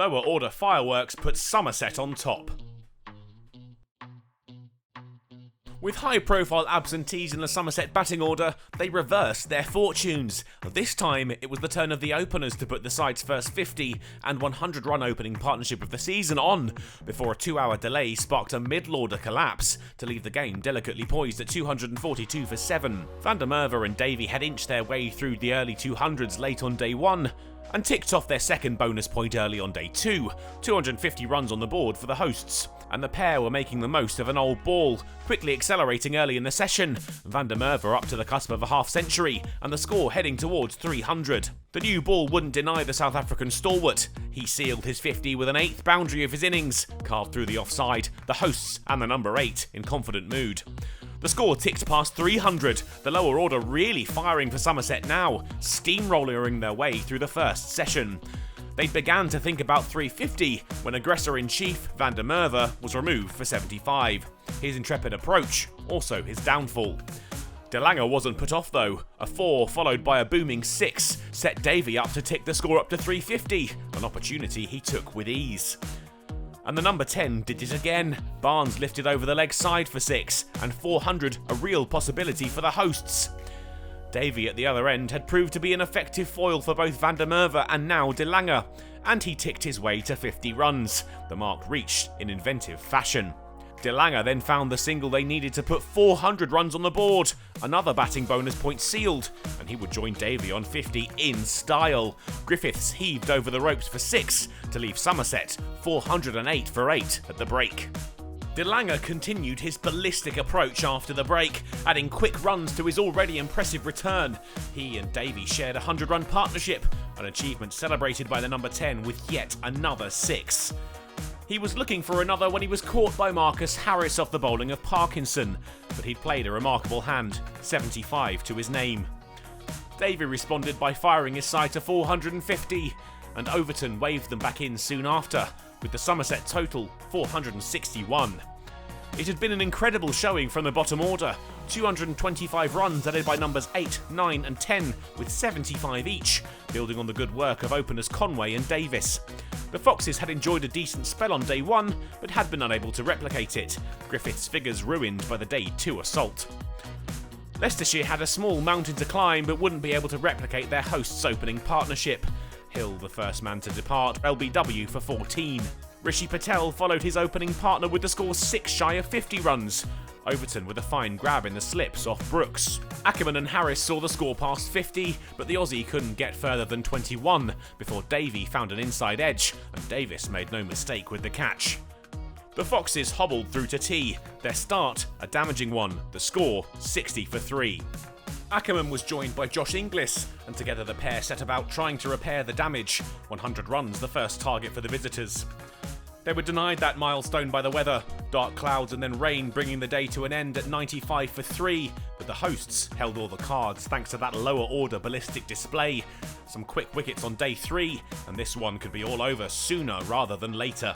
Lower order fireworks put Somerset on top. With high-profile absentees in the Somerset batting order, they reversed their fortunes. This time, it was the turn of the openers to put the side's first 50 and 100-run opening partnership of the season on, before a 2-hour delay sparked a middle-order collapse to leave the game delicately poised at 242 for 7. Van der Merwe and Davey had inched their way through the early 200s late on day 1, and ticked off their second bonus point early on day 2, 250 runs on the board for the hosts, and the pair were making the most of an old ball, quickly accelerating early in the session, Van der Merwe up to the cusp of a half-century, and the score heading towards 300. The new ball wouldn't deny the South African stalwart. He sealed his 50 with an 8th boundary of his innings, carved through the offside, the hosts and the number 8 in confident mood. The score ticked past 300, the lower order really firing for Somerset now, steamrolling their way through the first session. They began to think about 350 when aggressor-in-chief Van der Merwe was removed for 75. His intrepid approach, also his downfall. De Lange wasn't put off though. A 4 followed by a booming 6 set Davey up to tick the score up to 350, an opportunity he took with ease. And the number 10 did it again. Barnes lifted over the leg side for 6, and 400 a real possibility for the hosts. Davey at the other end had proved to be an effective foil for both Van der Merwe and now De Lange, and he ticked his way to 50 runs, the mark reached in inventive fashion. De Lange then found the single they needed to put 400 runs on the board, another batting bonus point sealed, and he would join Davey on 50 in style. Griffiths heaved over the ropes for 6 to leave Somerset 408 for 8 at the break. De Lange continued his ballistic approach after the break, adding quick runs to his already impressive return. He and Davey shared a 100-run partnership, an achievement celebrated by the number 10 with yet another 6. He was looking for another when he was caught by Marcus Harris off the bowling of Parkinson, but he'd played a remarkable hand, 75 to his name. Davey responded by firing his side to 450, and Overton waved them back in soon after, with the Somerset total 461. It had been an incredible showing from the bottom order, 225 runs added by numbers 8, 9 and 10 with 75 each, building on the good work of openers Conway and Davis. The Foxes had enjoyed a decent spell on day 1, but had been unable to replicate it, Griffith's figures ruined by the day 2 assault. Leicestershire had a small mountain to climb but wouldn't be able to replicate their hosts' opening partnership. Hill, the first man to depart, LBW for 14. Rishi Patel followed his opening partner with the score 6 shy of 50 runs. Overton with a fine grab in the slips off Brooks. Ackerman and Harris saw the score past 50, but the Aussie couldn't get further than 21 before Davey found an inside edge, and Davis made no mistake with the catch. The Foxes hobbled through to tea, their start a damaging one, the score 60 for 3. Ackerman was joined by Josh Inglis, and together the pair set about trying to repair the damage, 100 runs the first target for the visitors. They were denied that milestone by the weather, dark clouds and then rain bringing the day to an end at 95 for 3, but the hosts held all the cards thanks to that lower order ballistic display. Some quick wickets on day 3, and this one could be all over sooner rather than later.